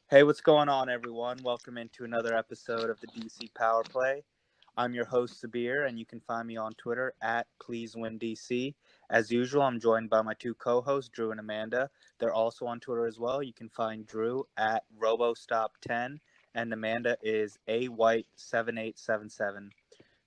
Hey, what's going on, everyone? Welcome into another episode of the DC Powerplay. I'm your host, Subir, and you can find me on Twitter at PleaseWinDC. As usual, I'm joined by my two co-hosts, Drew and Amanda. They're also on Twitter as well. You can find Drew at RoboStop10, and Amanda is AWhite7877.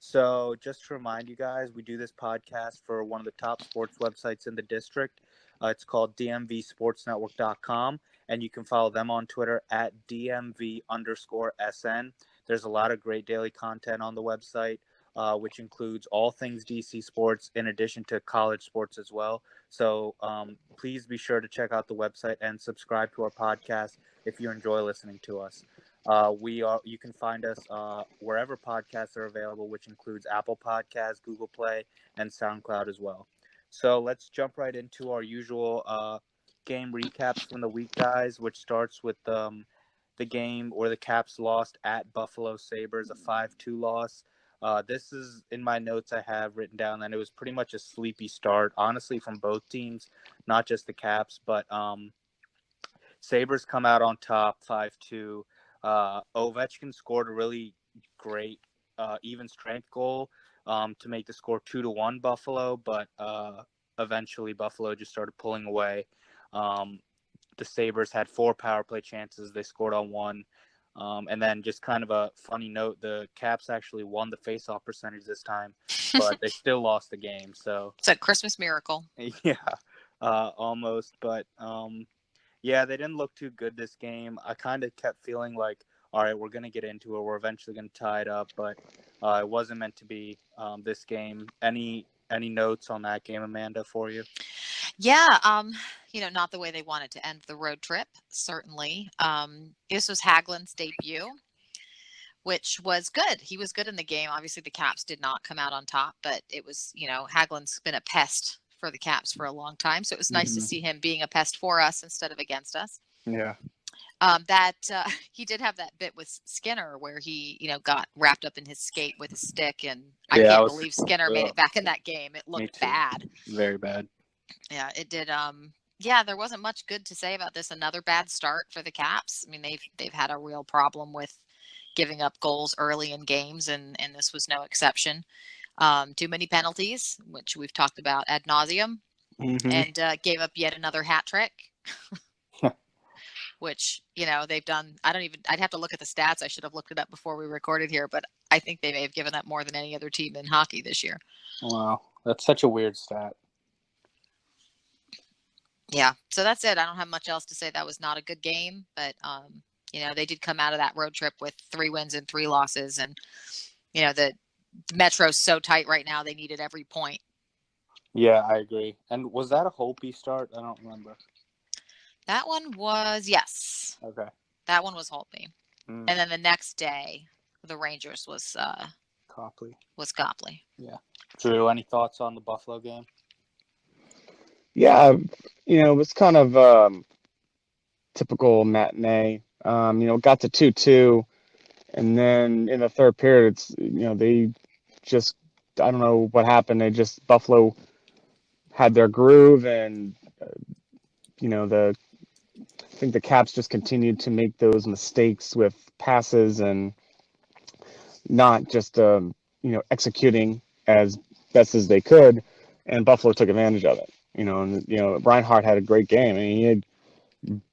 So, just to remind you guys, we do this podcast for one of the top sports websites in the district. It's called DMVSportsNetwork.com, and you can follow them on Twitter at DMV_SN. There's a lot of great daily content on the website, which includes all things DC sports in addition to college sports as well. So please be sure to check out the website and subscribe to our podcast if you enjoy listening to us. You can find us wherever podcasts are available, which includes Apple Podcasts, Google Play, and SoundCloud as well. So let's jump right into our usual game recaps from the week, guys, which starts with the game where the Caps lost at Buffalo Sabres, a 5-2 loss. This is in my notes I have written down that it was pretty much a sleepy start, honestly, from both teams, not just the Caps, but Sabres come out on top 5-2. Ovechkin scored a really great even strength goal to make the score 2-1 Buffalo, but eventually Buffalo just started pulling away. The Sabres had 4 power play chances. They scored on 1. And then just kind of a funny note, the Caps actually won the faceoff percentage this time, but they still lost the game. So It's a Christmas miracle. yeah, almost. But yeah, they didn't look too good this game. I kind of kept feeling like, all right, we're going to get into it. We're eventually going to tie it up, but it wasn't meant to be this game. Any notes on that game, Amanda, for you? Yeah, not the way they wanted to end the road trip, certainly. This was Hagelin's debut, which was good. He was good in the game. Obviously, the Caps did not come out on top, but it was, Hagelin's been a pest for the Caps for a long time. So it was nice to see him being a pest for us instead of against us. Yeah. He did have that bit with Skinner where he, got wrapped up in his skate with his stick, and I can't believe Skinner made it back in that game. It looked bad. Very bad. Yeah, it did. Yeah, there wasn't much good to say about this. Another bad start for the Caps. I mean, they've had a real problem with giving up goals early in games, and this was no exception. Too many penalties, which we've talked about ad nauseum, and gave up yet another hat trick. Which, they've done. I'd have to look at the stats. I should have looked it up before we recorded here, but I think they may have given up more than any other team in hockey this year. Wow. That's such a weird stat. Yeah. So that's it. I don't have much else to say. That was not a good game, but, they did come out of that road trip with 3 wins and 3 losses. And, the Metro's so tight right now, they needed every point. Yeah, I agree. And was that a Holtby start? I don't remember. That one was, yes. Okay. That one was Holtby. And then the next day, the Rangers was Copley. Yeah. Drew, any thoughts on the Buffalo game? Yeah, it was kind of typical matinee. Got to 2-2, and then in the third period, they just, I don't know what happened. Buffalo had their groove, and I think the Caps just continued to make those mistakes with passes and not just executing as best as they could, and Buffalo took advantage of it. Reinhart had a great game. I mean, he had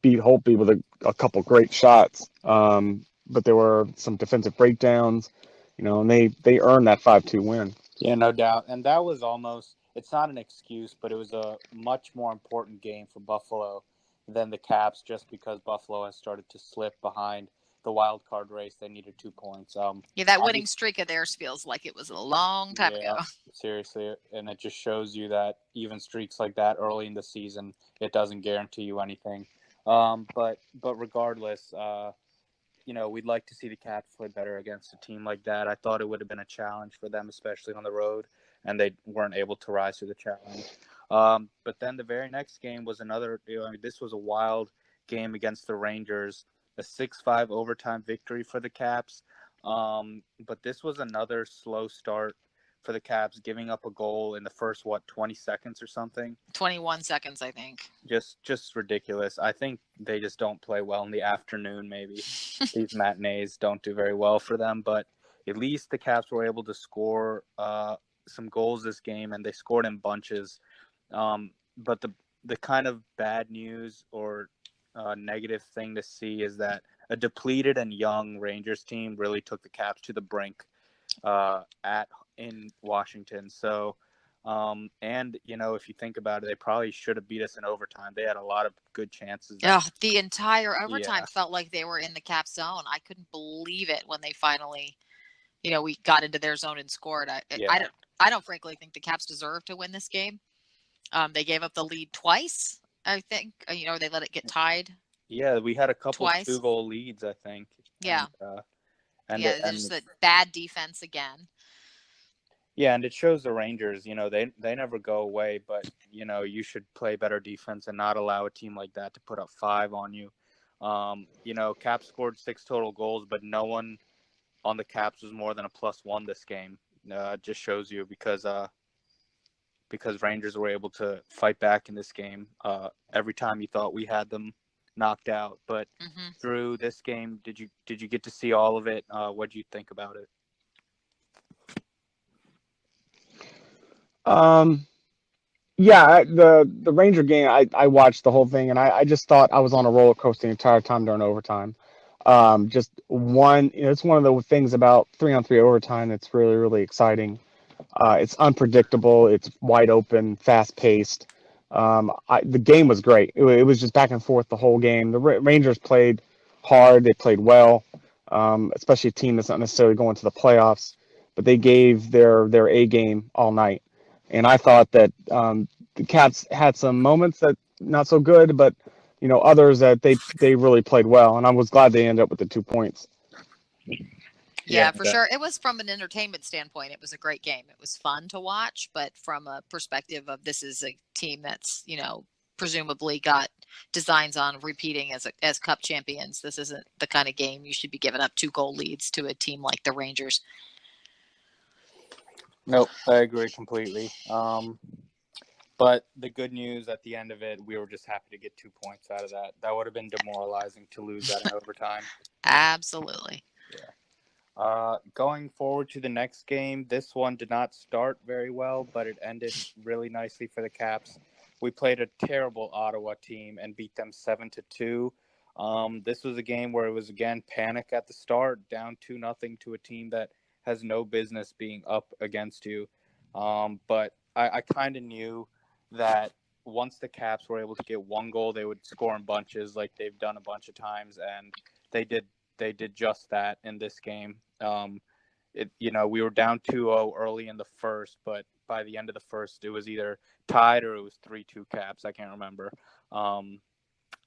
beat Holtby with a couple great shots, but there were some defensive breakdowns, and they earned that 5-2 win. Yeah, no doubt. And that was it's not an excuse, but it was a much more important game for Buffalo than the Caps, just because Buffalo has started to slip behind the wild card race. They needed 2 points. Yeah, that winning streak of theirs feels like it was a long time ago. Seriously, and it just shows you that even streaks like that early in the season, it doesn't guarantee you anything. But regardless, we'd like to see the Caps play better against a team like that. I thought it would have been a challenge for them, especially on the road, and they weren't able to rise to the challenge. But then the very next game was another. This was a wild game against the Rangers, a 6-5 overtime victory for the Caps. But this was another slow start for the Caps, giving up a goal in the first 20 seconds or something. 21 seconds, I think. Just ridiculous. I think they just don't play well in the afternoon. Maybe these matinees don't do very well for them, but at least the Caps were able to score some goals this game, and they scored in bunches. But the kind of bad news or negative thing to see is that a depleted and young Rangers team really took the Caps to the brink in Washington. So, and if you think about it, they probably should have beat us in overtime. They had a lot of good chances. The entire overtime felt like they were in the Cap zone. I couldn't believe it when they finally, we got into their zone and scored. I don't frankly think the Caps deserve to win this game. They gave up the lead twice, I think. They let it get tied. Yeah, we had a couple twice. 2-goal leads, I think. Yeah. There's the bad defense again. Yeah, and it shows the Rangers, they never go away, but, you should play better defense and not allow a team like that to put up 5 on you. Caps scored 6 total goals, but no one on the Caps was more than a +1 this game. It just shows you because Rangers were able to fight back in this game every time you thought we had them knocked out. But through this game, did you get to see all of it? What did you think about it? Yeah, the Ranger game, I watched the whole thing, and I just thought I was on a roller coaster the entire time during overtime. It's one of the things about 3-on-3 overtime that's really, really exciting. It's unpredictable. It's wide open, fast paced. The game was great. It was just back and forth the whole game. The Rangers played hard. They played well, especially a team that's not necessarily going to the playoffs, but they gave their A game all night. And I thought that the Caps had some moments that not so good, but others that they really played well. And I was glad they ended up with the 2 points. Yeah, for sure. It was from an entertainment standpoint. It was a great game. It was fun to watch, but from a perspective of this is a team that's, presumably got designs on repeating as cup champions. This isn't the kind of game you should be giving up 2-goal leads to a team like the Rangers. Nope, I agree completely. But the good news at the end of it, we were just happy to get 2 points out of that. That would have been demoralizing to lose that in overtime. Absolutely. Yeah. Going forward to the next game, this one did not start very well, but it ended really nicely for the Caps. We played a terrible Ottawa team and beat them 7-2. This was a game where it was, again, panic at the start, down 2-0 to a team that has no business being up against you. But I kind of knew that once the Caps were able to get 1 goal, they would score in bunches like they've done a bunch of times, and they did just that in this game. We were down 2-0 early in the first, but by the end of the first, it was either tied or it was 3-2 Caps. I can't remember.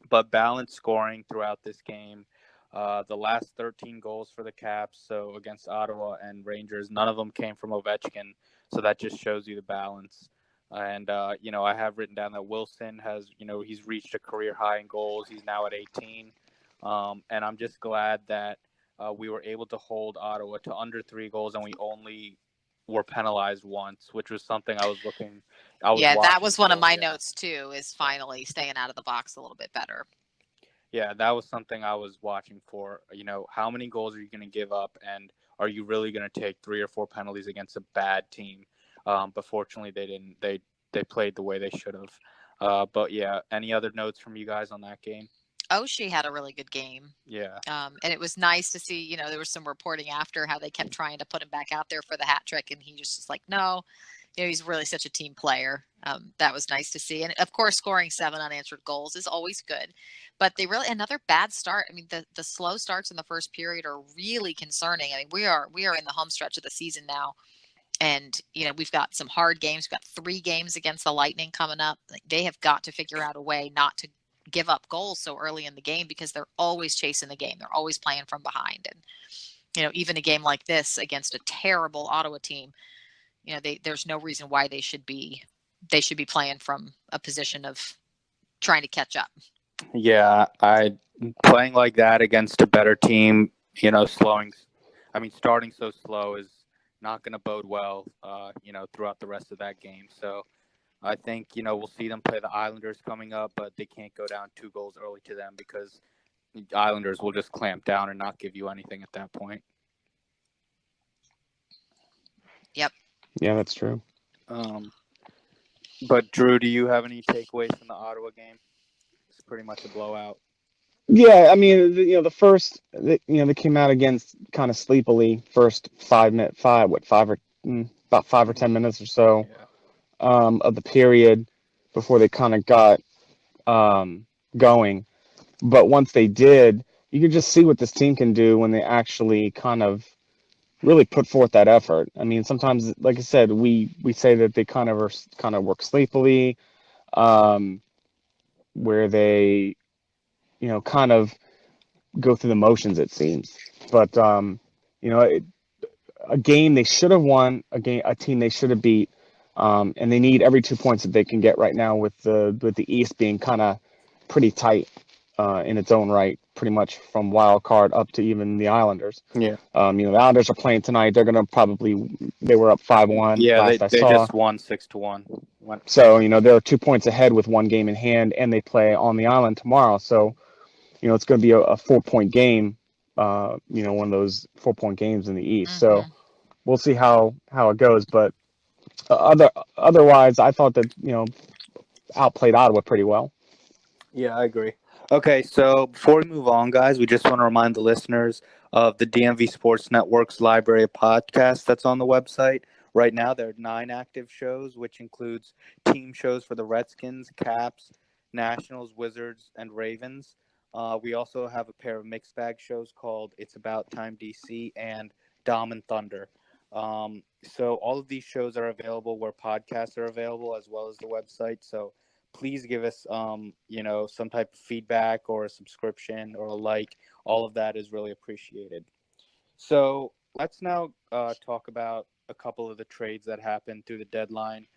But balanced scoring throughout this game. The last 13 goals for the Caps, so against Ottawa and Rangers, none of them came from Ovechkin. So that just shows you the balance. And, I have written down that Wilson has, he's reached a career high in goals. He's now at 18. And I'm just glad that we were able to hold Ottawa to under 3 goals, and we only were penalized once, which was something I was that was one of my notes too, is finally staying out of the box a little bit better. Yeah, that was something I was watching for. How many goals are you going to give up, and are you really going to take 3 or 4 penalties against a bad team? But fortunately, they didn't. They played the way they should have. But yeah, any other notes from you guys on that game? She had a really good game. Yeah. And it was nice to see, there was some reporting after how they kept trying to put him back out there for the hat trick, and he just was like, no. He's really such a team player. That was nice to see. And of course, scoring 7 unanswered goals is always good, but another bad start. I mean, the slow starts in the first period are really concerning. I mean, we are in the home stretch of the season now, and, we've got some hard games. We've got 3 games against the Lightning coming up. They have got to figure out a way not to give up goals so early in the game, because they're always chasing the game. They're always playing from behind. And, even a game like this against a terrible Ottawa team, there's no reason why they should be playing from a position of trying to catch up. Yeah, playing like that against a better team, starting so slow is not going to bode well, throughout the rest of that game. So I think, we'll see them play the Islanders coming up, but they can't go down 2 goals early to them because the Islanders will just clamp down and not give you anything at that point. Yep. Yeah, that's true. But Drew, do you have any takeaways from the Ottawa game? It's pretty much a blowout. Yeah, I mean, the first, they came out against kind of sleepily first 5 minute, about 5 or 10 minutes or so of the period before they kind of got going. But once they did, you could just see what this team can do when they actually kind of really put forth that effort. I mean, sometimes, like I said, we say that they kind of work sleepily, where they, kind of go through the motions, it seems. But a game they should have won, a team they should have beat, and they need every 2 points that they can get right now with the East being kind of pretty tight in its own right, pretty much from wild card up to even the Islanders. Yeah. The Islanders are playing tonight. They're gonna they were up 5-1. Yeah, last they I saw. just won 6-1. So they're 2 points ahead with one game in hand, and they play on the island tomorrow. So it's going to be a 4-point game. One of those 4-point games in the East. Mm-hmm. So we'll see how it goes. But otherwise, I thought that outplayed Ottawa pretty well. Yeah, I agree. Okay, so before we move on, guys, we just want to remind the listeners of the DMV Sports Network's library of podcasts that's on the website. Right now, there are 9 active shows, which includes team shows for the Redskins, Caps, Nationals, Wizards, and Ravens. We also have a pair of mixed bag shows called It's About Time DC and Dom and Thunder. So all of these shows are available where podcasts are available, as well as the website. So please give us, some type of feedback or a subscription or a like. All of that is really appreciated. So let's now talk about a couple of the trades that happened through the deadline.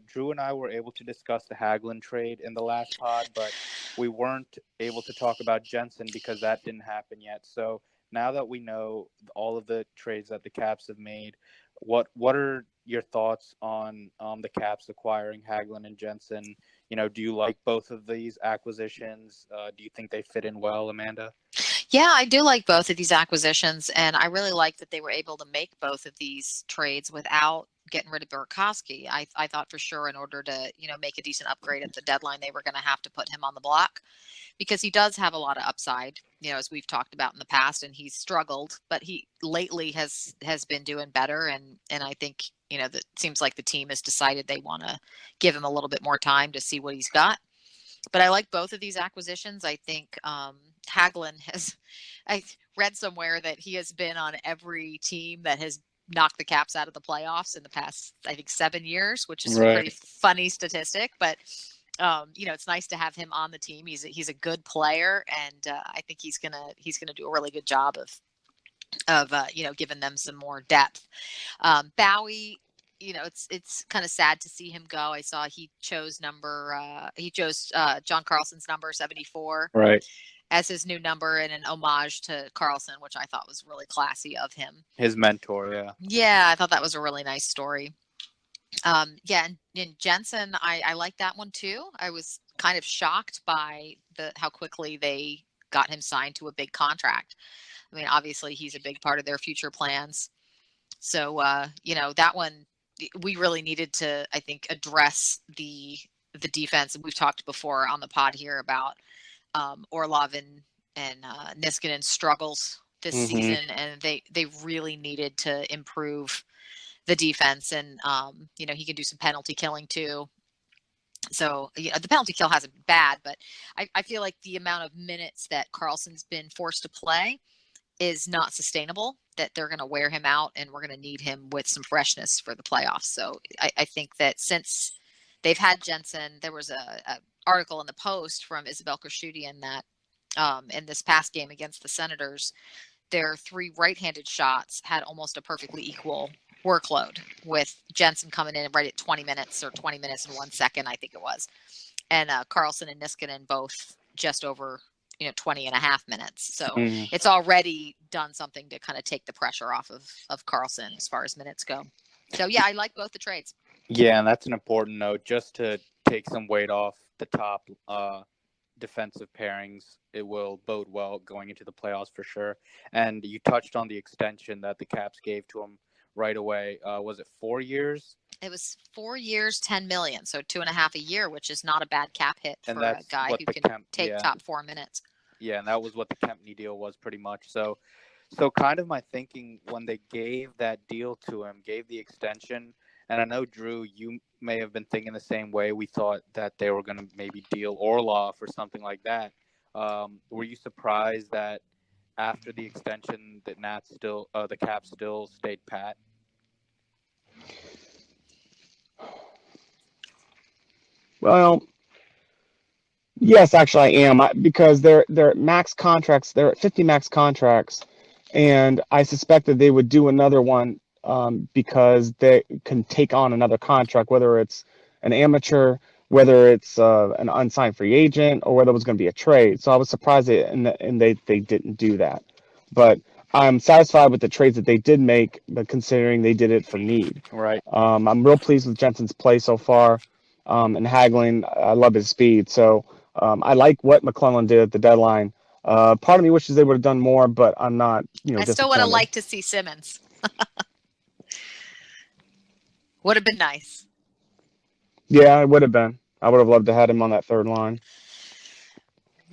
Drew and I were able to discuss the Hagelin trade in the last pod, but we weren't able to talk about Jensen because that didn't happen yet. So now that we know all of the trades that the Caps have made, what are your thoughts on the Caps acquiring Hagelin and Jensen? Do you like both of these acquisitions? Do you think they fit in well, Amanda? Yeah, I do like both of these acquisitions, and I really like that they were able to make both of these trades without getting rid of Burkie. I thought for sure in order to, make a decent upgrade at the deadline, they were going to have to put him on the block because he does have a lot of upside, as we've talked about in the past, and he's struggled, but he lately has been doing better. And I think, that seems like the team has decided they want to give him a little bit more time to see what he's got. But I like both of these acquisitions. I think Hagelin I read somewhere that he has been on every team that has knocked the Caps out of the playoffs in the past, I think, 7 years, which is a pretty funny statistic. But, it's nice to have him on the team. He's a good player, and I think he's gonna do a really good job of giving them some more depth. Bowie. It's kind of sad to see him go. I saw he chose John Carlson's number 74 as his new number and an homage to Carlson, which I thought was really classy of him. His mentor, yeah. Yeah, I thought that was a really nice story. And Jensen, I like that one too. I was kind of shocked by how quickly they got him signed to a big contract. I mean, obviously he's a big part of their future plans. So, that one, we really needed to, I think, address the defense. And we've talked before on the pod here about Orlov and Niskanen's struggles this season, and they really needed to improve the defense. And he can do some penalty killing too. So the penalty kill hasn't been bad, but I feel like the amount of minutes that Carlson's been forced to play is not sustainable, that they're going to wear him out and we're going to need him with some freshness for the playoffs. So I think that since they've had Jensen, there was a article in the Post from Isabel Kershudian that in this past game against the Senators, their 3 right-handed shots had almost a perfectly equal workload, with Jensen coming in right at 20 minutes or 20 minutes and 1 second, I think it was. And Carlson and Niskanen both just over 20 and a half minutes. So Mhm. it's already done something to kind of take the pressure off of Carlson as far as minutes go. So, yeah, I like both the trades. Yeah, and that's an important note. Just to take some weight off the top defensive pairings, it will bode well going into the playoffs for sure. And you touched on the extension that the Caps gave to him right away. Was it 4 years? It was 4 years, $10 million, so 2.5 a year, which is not a bad cap hit And for a that's guy what who the can take top 4 minutes. Yeah, and that was what the Kempney deal was pretty much. So kind of my thinking when they gave that deal to him, gave the extension, and I know, Drew, you may have been thinking the same way. We thought that they were going to maybe deal Orlov or something like that. Were you surprised that after the extension that the Caps still stayed pat? Well, yes, actually I am, because they're at max contracts. They're at 50 max contracts, and I suspected they would do another one because they can take on another contract, whether it's an amateur, whether it's an unsigned free agent, or whether it was going to be a trade. So I was surprised they didn't do that. But I'm satisfied with the trades that they did make, but considering they did it for need. Right. I'm real pleased with Jensen's play so far, and Hagelin. I love his speed. So I like what McClellan did at the deadline. Part of me wishes they would have done more, but I'm not, I still would have liked to see Simmons. Would have been nice. Yeah, it would have been. I would have loved to have him on that third line.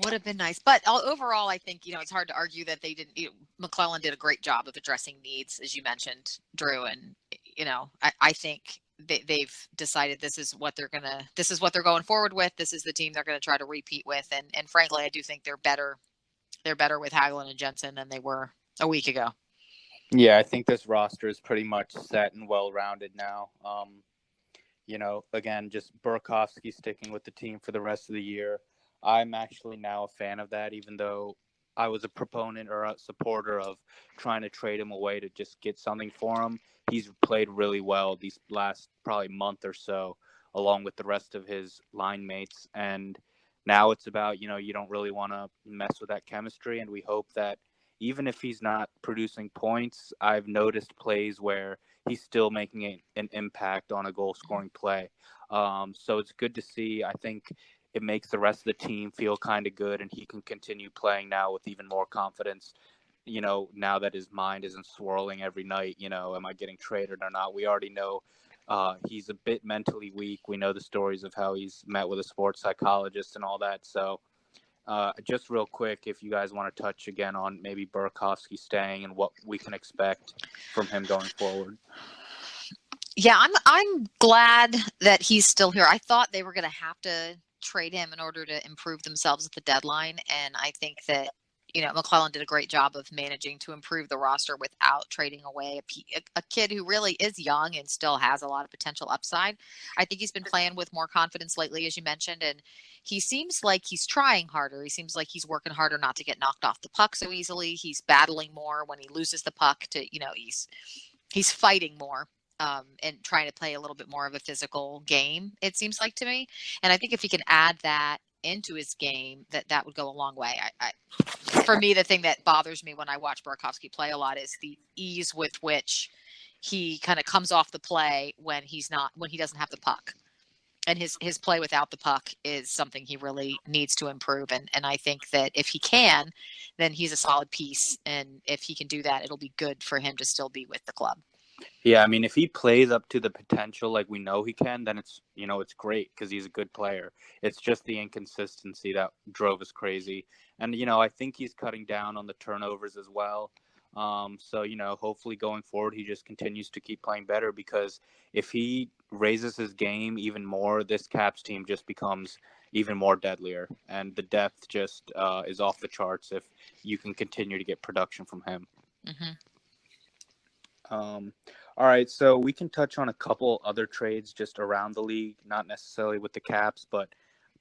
Would have been nice. But overall, I think, it's hard to argue that they didn't. McClellan did a great job of addressing needs, as you mentioned, Drew. And, I think they've decided this is what they're going forward with. This is the team they're going to try to repeat with. And frankly, I do think they're better. They're better with Hagelin and Jensen than they were a week ago. Yeah, I think this roster is pretty much set and well-rounded now. Again, just Burkovsky sticking with the team for the rest of the year. I'm actually now a fan of that, even though I was a proponent or a supporter of trying to trade him away to just get something for him. He's played really well these last probably month or so, along with the rest of his line mates. And now it's about, you don't really want to mess with that chemistry. And we hope that even if he's not producing points, I've noticed plays where he's still making an impact on a goal-scoring play. So it's good to see. I think it makes the rest of the team feel kind of good, and he can continue playing now with even more confidence, now that his mind isn't swirling every night, am I getting traded or not? We already know he's a bit mentally weak. We know the stories of how he's met with a sports psychologist and all that. So just real quick, if you guys want to touch again on maybe Burakovsky staying and what we can expect from him going forward. Yeah, I'm glad that he's still here. I thought they were going to have to trade him in order to improve themselves at the deadline, and I think that McClellan did a great job of managing to improve the roster without trading away a kid who really is young and still has a lot of potential upside. I think he's been playing with more confidence lately, as you mentioned, and he seems like he's trying harder. He seems like he's working harder not to get knocked off the puck so easily. He's battling more when he loses the puck he's fighting more. And trying to play a little bit more of a physical game, it seems like to me. And I think if he can add that into his game, that would go a long way. For me, the thing that bothers me when I watch Burakovsky play a lot is the ease with which he kind of comes off the play when he doesn't have the puck. And his play without the puck is something he really needs to improve. And I think that if he can, then he's a solid piece. And if he can do that, it'll be good for him to still be with the club. Yeah, I mean, if he plays up to the potential like we know he can, then it's great because he's a good player. It's just the inconsistency that drove us crazy. And, I think he's cutting down on the turnovers as well. So, hopefully going forward, he just continues to keep playing better because if he raises his game even more, this Caps team just becomes even more deadlier. And the depth just is off the charts if you can continue to get production from him. Mm-hmm. All right, so we can touch on a couple other trades just around the league, not necessarily with the Caps, but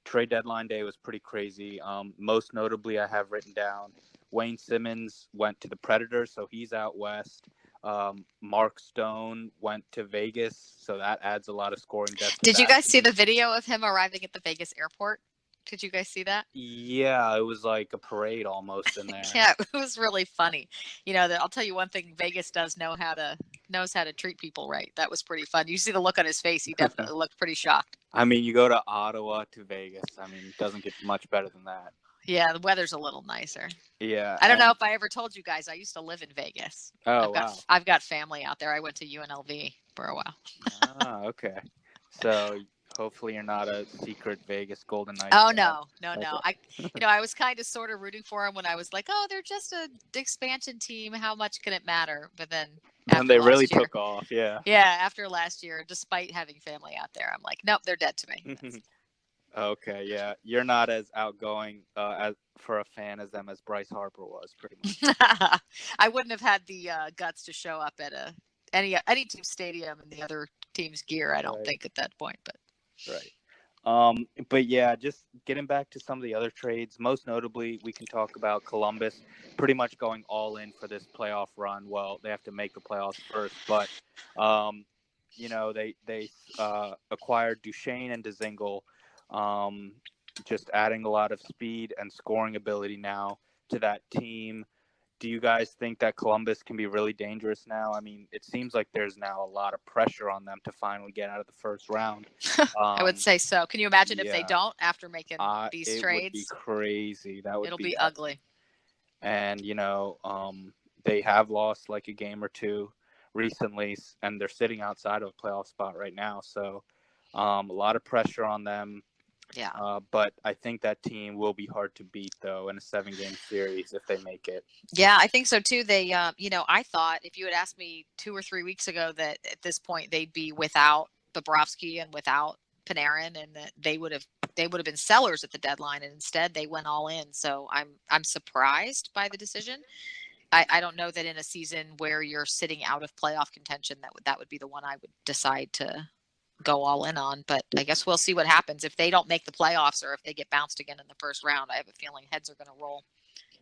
trade deadline day was pretty crazy. Most notably, I have written down Wayne Simmons went to the Predators, so he's out west. Mark Stone went to Vegas, so that adds a lot of scoring depth. Did you guys see the video of him arriving at the Vegas airport? Did you guys see that? Yeah, it was like a parade almost in there. Yeah, it was really funny. I'll tell you one thing: Vegas knows how to treat people right. That was pretty fun. You see the look on his face; he definitely looked pretty shocked. I mean, you go to Ottawa to Vegas. I mean, it doesn't get much better than that. Yeah, the weather's a little nicer. Yeah. I don't know if I ever told you guys, I used to live in Vegas. Oh, wow. I've got family out there. I went to UNLV for a while. Okay. So hopefully you're not a secret Vegas Golden Knights. Oh, no. Okay. I was kind of sort of rooting for them when I was like, oh, they're just an expansion team. How much can it matter? But then they really took off. Yeah. Yeah. After last year, despite having family out there, I'm like, nope, they're dead to me. Okay, yeah, you're not as outgoing as for a fan as Bryce Harper was, pretty much. I wouldn't have had the guts to show up at any team stadium in the other team's gear. I don't think at that point, but right. But yeah, just getting back to some of the other trades. Most notably, we can talk about Columbus pretty much going all in for this playoff run. Well, they have to make the playoffs first, but they acquired Duchesne and Dzingel. Just adding a lot of speed and scoring ability now to that team. Do you guys think that Columbus can be really dangerous now? I mean, it seems like there's now a lot of pressure on them to finally get out of the first round. I would say so. Can you imagine if they don't after making these trades? It would be crazy. It'll be ugly. And, they have lost like a game or two recently, and they're sitting outside of a playoff spot right now. So a lot of pressure on them. Yeah. But I think that team will be hard to beat, though, in a 7-game series if they make it. Yeah, I think so, too. They, I thought if you had asked me 2 or 3 weeks ago that at this point they'd be without Bobrovsky and without Panarin and that they would have been sellers at the deadline, and instead they went all in. So I'm surprised by the decision. I don't know that in a season where you're sitting out of playoff contention that would be the one I would decide to go all in on, but I guess we'll see what happens if they don't make the playoffs or if they get bounced again in the first round. I have a feeling heads are going to roll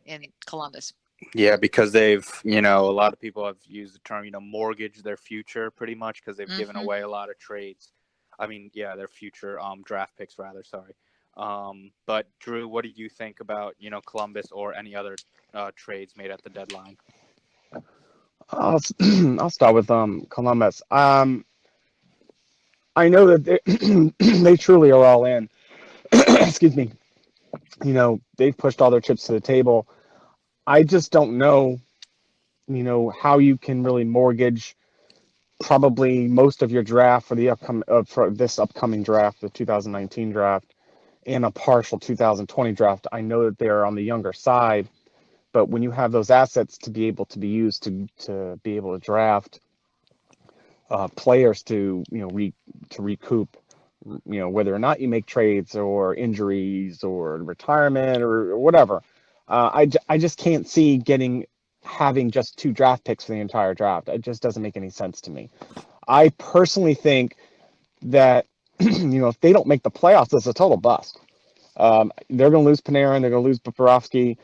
in Columbus. Yeah, because they've, a lot of people have used the term, mortgage their future pretty much because they've given away a lot of trades. I mean, yeah, their future draft picks rather. Sorry. But Drew, what do you think about, Columbus or any other trades made at the deadline? I'll start with Columbus. I know that they truly are all in. Excuse me. They've pushed all their chips to the table. I just don't know, how you can really mortgage probably most of your draft for the this upcoming draft, the 2019 draft, and a partial 2020 draft. I know that they're on the younger side, but when you have those assets to be able to be used to be able to draft players to recoup, whether or not you make trades or injuries or retirement or whatever. I just can't see having just 2 draft picks for the entire draft. It just doesn't make any sense to me. I personally think that if they don't make the playoffs, it's a total bust. They're going to lose Panarin. They're going to lose Bobrovsky.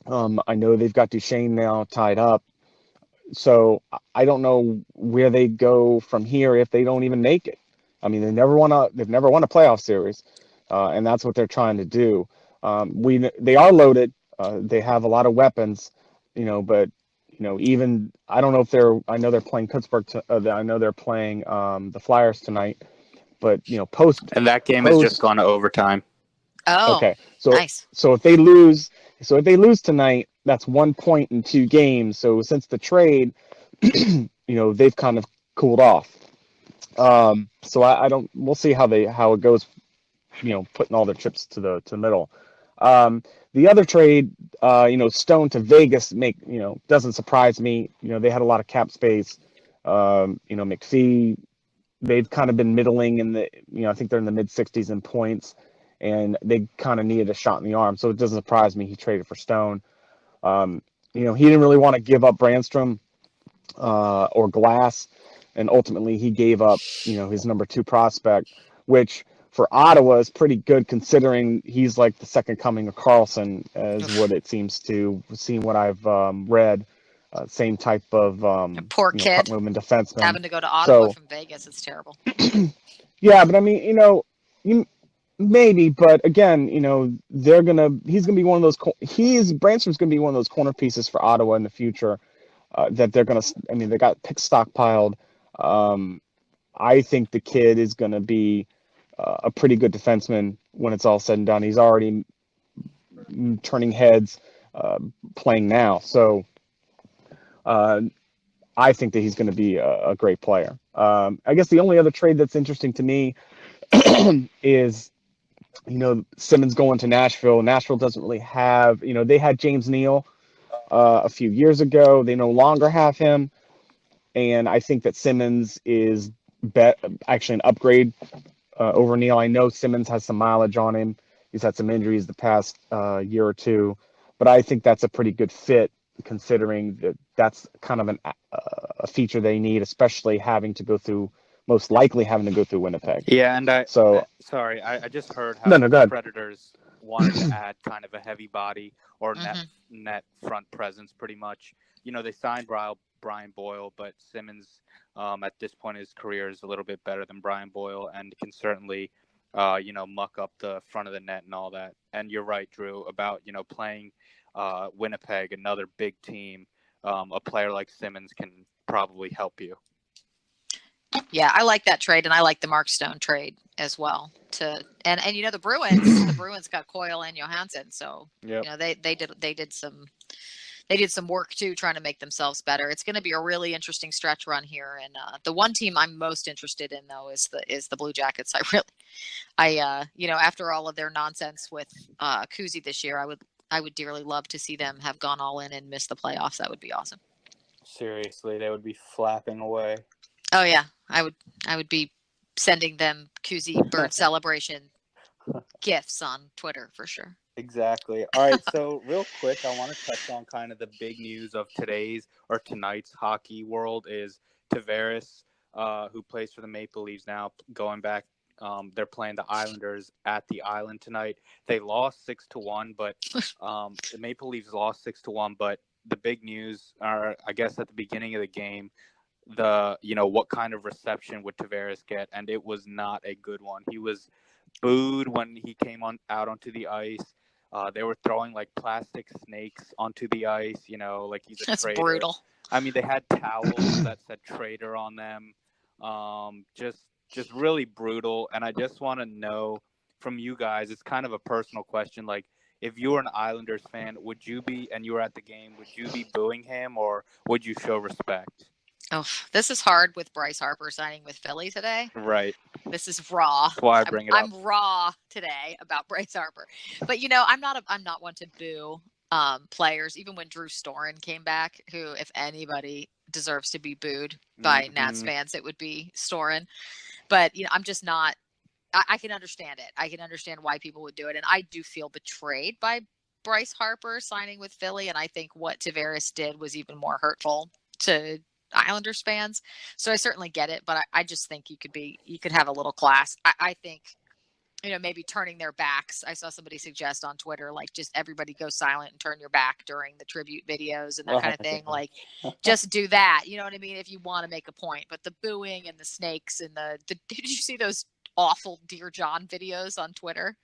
I know they've got Duchesne now tied up. So I don't know where they go from here if they don't even make it. I mean, they've never won a playoff series, and that's what they're trying to do. They are loaded. They have a lot of weapons, but even I don't know I know they're playing Pittsburgh. I know they're playing the Flyers tonight, but and that game has just gone to overtime. Oh, okay. So nice. So if they lose tonight, that's 1 point in 2 games. So since the trade, they've kind of cooled off. So we'll see how it goes, putting all their chips to the middle. The other trade, Stone to Vegas doesn't surprise me. They had a lot of cap space. McPhee, they've kind of been middling in the, I think they're in the mid 60s in points, and they kind of needed a shot in the arm. So it doesn't surprise me he traded for Stone. He didn't really want to give up Brandstrom or Glass, and ultimately he gave up, his number 2 prospect, which for Ottawa is pretty good considering he's like the second coming of Carlson, as what it seems to, seeing what I've read. Same type of poor kid movement defenseman having to go to Ottawa from Vegas. It's terrible. Yeah, but I mean, Maybe, but again, he's gonna be one of those. Bransford's gonna be one of those corner pieces for Ottawa in the future. That they're gonna. I mean, they got picks stockpiled. Um, I think the kid is gonna be a pretty good defenseman when it's all said and done. He's already turning heads, playing now. So I think that he's going to be a great player. I guess the only other trade that's interesting to me is, Simmons going to Nashville. Nashville doesn't really have, they had James Neal a few years ago. They no longer have him. And I think that Simmons is actually an upgrade over Neal. I know Simmons has some mileage on him. He's had some injuries the past year or two, but I think that's a pretty good fit considering that that's kind of a feature they need, especially most likely having to go through Winnipeg. Yeah, and sorry, I just heard how the Predators wanted to add kind of a heavy body or net front presence pretty much. They signed Brian Boyle, but Simmons at this point in his career is a little bit better than Brian Boyle and can certainly muck up the front of the net and all that. And you're right, Drew, about playing Winnipeg, another big team. A player like Simmons can probably help you. Yeah, I like that trade, and I like the Mark Stone trade as well. And the Bruins got Coyle and Johansson, so they did some work too, trying to make themselves better. It's going to be a really interesting stretch run here, and the one team I'm most interested in though is the Blue Jackets. After all of their nonsense with Kuzi this year, I would dearly love to see them have gone all in and miss the playoffs. That would be awesome. Seriously, they would be flapping away. Oh yeah, I would be sending them Kuzi bird celebration gifts on Twitter for sure. Exactly. All right, so real quick, I want to touch on kind of the big news of tonight's hockey world is Tavares, who plays for the Maple Leafs now, going back. They're playing the Islanders at the Island tonight. They lost 6-1, but the Maple Leafs lost 6-1. But the big news are, I guess, at the beginning of the game, what kind of reception would Tavares get? And it was not a good one. He was booed when he came out onto the ice. They were throwing like plastic snakes onto the ice, like he's a traitor. That's brutal. I mean, they had towels that said traitor on them. Just really brutal. And I just want to know from you guys, it's kind of a personal question. Like, if you were an Islanders fan, and you were at the game, would you be booing him or would you show respect? Oh, this is hard with Bryce Harper signing with Philly today. Right. This is raw. That's why I bring it up. I'm raw today about Bryce Harper. But I'm not one to boo players. Even when Drew Storen came back, who, if anybody deserves to be booed by Nats fans, it would be Storen. But I'm just not. I can understand it. I can understand why people would do it, and I do feel betrayed by Bryce Harper signing with Philly. And I think what Tavares did was even more hurtful to Islanders fans. So I certainly get it, but I just think you could have a little class. I think, maybe turning their backs. I saw somebody suggest on Twitter, like, just everybody go silent and turn your back during the tribute videos and that kind of thing. Like, just do that. You know what I mean? If you want to make a point. But the booing and the snakes and did you see those awful Dear John videos on Twitter?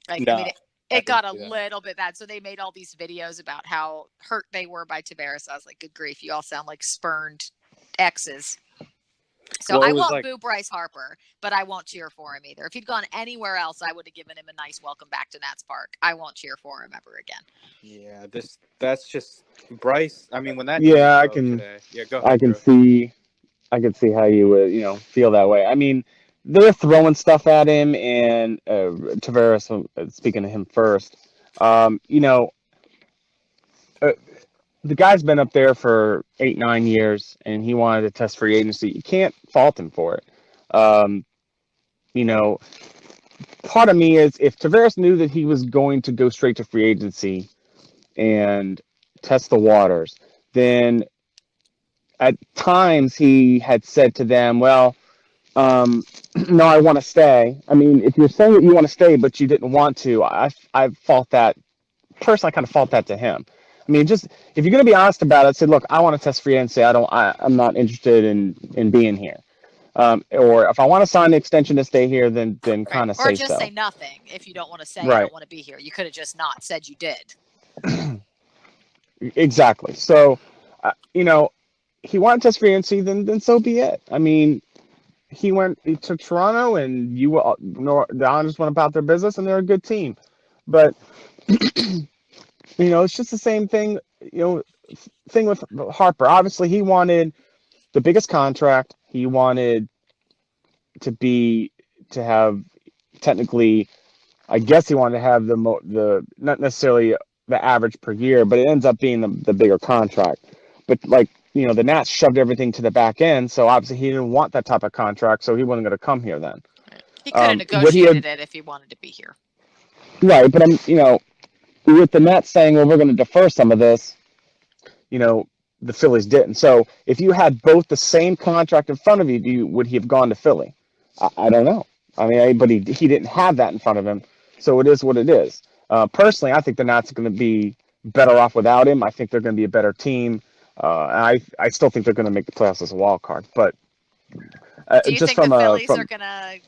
Like, no. I mean, it got a little bit bad. So they made all these videos about how hurt they were by Tavares. I was like, good grief, you all sound like spurned exes. So I won't boo Bryce Harper, but I won't cheer for him either. If he'd gone anywhere else, I would have given him a nice welcome back to Nats Park. I won't cheer for him ever again. Yeah, that's just Bryce. I mean, when that go ahead, I can see how you would feel that way. I mean, they're throwing stuff at him, and Tavares, speaking to him first, the guy's been up there for 8-9 years, and he wanted to test free agency. You can't fault him for it. Part of me is, if Tavares knew that he was going to go straight to free agency and test the waters, then at times he had said to them, well, no, I want to stay. I mean, if you're saying that you want to stay, but you didn't want to, I fault that. Personally, I kind of fault that to him. I mean, just if you're going to be honest about it, say, look, I want to test free agency. I'm not interested in being here. Or if I want to sign an extension to stay here, then Right. kind of Or say just so. say nothing if you don't want to say I Right. don't want to be here. You could have just not said you did. Exactly. So, he wanted to test free agency, then so be it. I mean, he to Toronto, and the Islanders went about their business, and they're a good team. But it's just the same thing. Thing with Harper. Obviously, he wanted the biggest contract. He wanted to have technically. I guess he wanted to have the not necessarily the average per year, but it ends up being the bigger contract. But the Nats shoved everything to the back end, so obviously he didn't want that type of contract, so he wasn't going to come here then. He could have Would he negotiated it if he wanted to be here. Right, but with the Nets saying, well, we're going to defer some of this, the Phillies didn't. So if you had both the same contract in front of you, would he have gone to Philly? I don't know. I mean, but he didn't have that in front of him, so it is what it is. Personally, I think the Nats are going to be better off without him. I think they're going to be a better team. And I still think they're going to make the playoffs as a wild card. But do you think the Phillies are gonna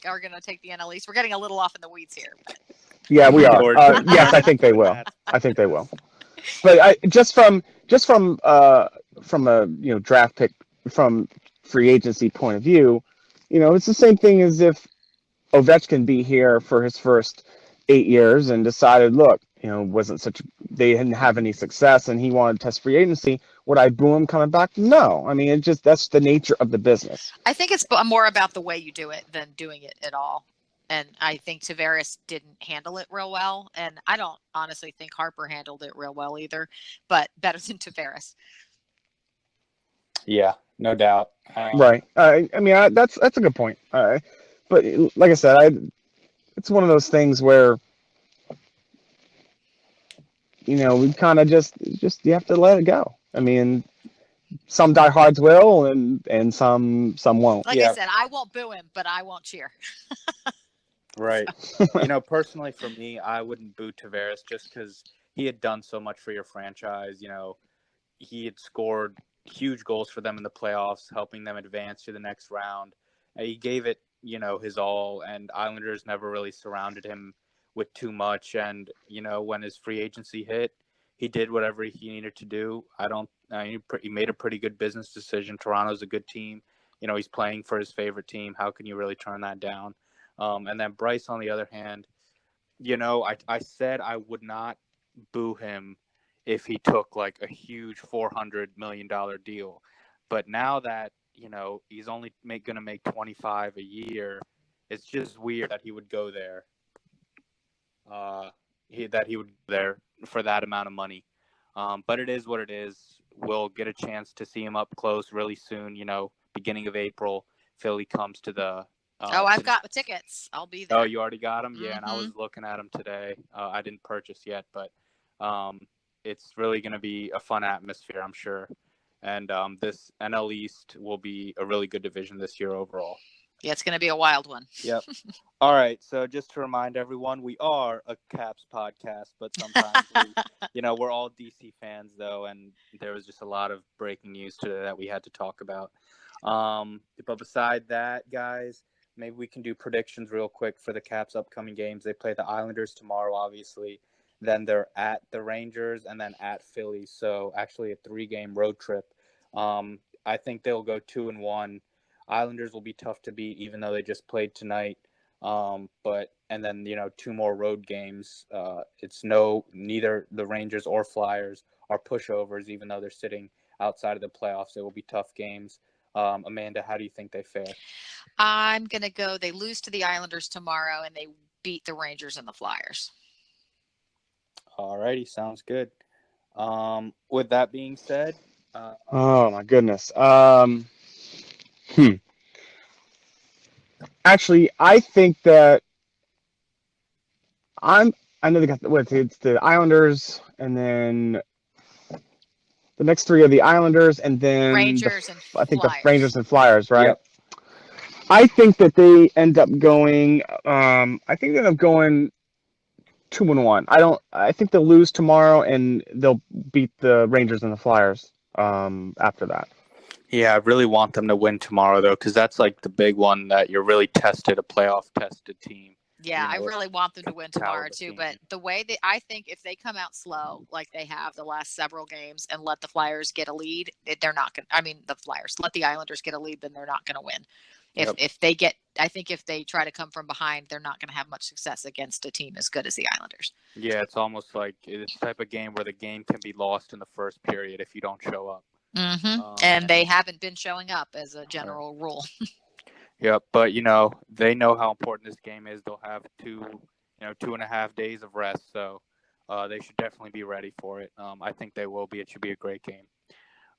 take the NL East? We're getting a little off in the weeds here. But... Yeah, we are. Yes, I think they will. I think they will. But just from a draft pick, from free agency point of view, it's the same thing as if Ovechkin be here for his first 8 years and decided, look, they didn't have any success and he wanted to test free agency. Would I boo him coming back? No. I mean, that's the nature of the business. I think it's more about the way you do it than doing it at all. And I think Tavares didn't handle it real well. And I don't honestly think Harper handled it real well either, but better than Tavares. Yeah, no doubt. Right. I mean, that's a good point. But like I said, it's one of those things where, we kind of just you have to let it go. I mean, some diehards will, and some won't. Like I said, I won't boo him, but I won't cheer. Right. Personally for me, I wouldn't boo Tavares just because he had done so much for your franchise. He had scored huge goals for them in the playoffs, helping them advance to the next round. He gave it, his all, and Islanders never really surrounded him with too much. And, when his free agency hit, he did whatever he needed to do. He made a pretty good business decision. Toronto's a good team. He's playing for his favorite team. How can you really turn that down? And then Bryce, on the other hand, I said I would not boo him if he took like a huge $400 million deal. But now that, he's only going to make 25 a year, it's just weird that he would go there. That he would go there for that amount of money. But it is what it is. We'll get a chance to see him up close really soon. Beginning of April, Philly comes to the. I've got tickets. I'll be there. Oh, you already got them? Yeah, Mm-hmm. and I was looking at them today. I didn't purchase yet, but it's really going to be a fun atmosphere, I'm sure. And this NL East will be a really good division this year overall. Yeah, it's going to be a wild one. Yep. All right. So just to remind everyone, we are a Caps podcast, but sometimes we're all DC fans though, and there was just a lot of breaking news today that we had to talk about. But beside that, guys, maybe we can do predictions real quick for the Caps' upcoming games. They play the Islanders tomorrow, obviously. Then they're at the Rangers and then at Philly. So actually a 3-game road trip. I think they'll go 2-1. Islanders will be tough to beat, even though they just played tonight. And then 2 more road games. It's neither the Rangers or Flyers are pushovers, even though they're sitting outside of the playoffs. They will be tough games. Amanda, how do you think they fare? I'm gonna go. They lose to the Islanders tomorrow, and they beat the Rangers and the Flyers. All righty, sounds good. With that being said, oh my goodness. Actually, I think that I know they got it's the Islanders, and then the next 3 are the Islanders, and then Rangers and I think Flyers. The Rangers and Flyers, right? Yep. I think that they end up going. I think they end up going 2-1. I think they'll lose tomorrow, and they'll beat the Rangers and the Flyers after that. Yeah, I really want them to win tomorrow, though, because that's like the big one that you're really tested, a playoff tested team. Yeah, I really want them to win tomorrow too. team. But the way that I think if they come out slow, like they have the last several games, and let the Flyers get a lead, they're not going. I mean, the Flyers let the Islanders get a lead, then they're not going to win. If they get, I think if they try to come from behind, they're not going to have much success against a team as good as the Islanders. Yeah, it's almost like it's the type of game where the game can be lost in the first period if you don't show up. And they haven't been showing up as a general rule. Yep, but they know how important this game is. They'll have 2.5 days of rest, so they should definitely be ready for it. I think they will be. It should be a great game.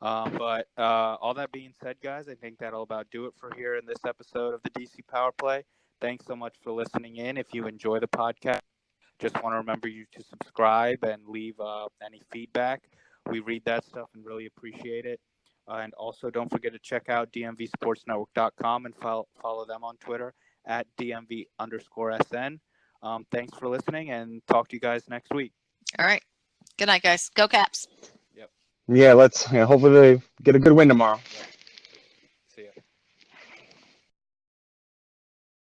But all that being said, guys, I think that'll about do it for here in this episode of the DC Powerplay. Thanks so much for listening in. If you enjoy the podcast, just want to remember you to subscribe and leave any feedback. We read that stuff and really appreciate it. And also, don't forget to check out dmvsportsnetwork.com and follow them on Twitter at dmv_SN. Thanks for listening, and talk to you guys next week. All right. Good night, guys. Go Caps. Yeah, let's hopefully they get a good win tomorrow. Yep.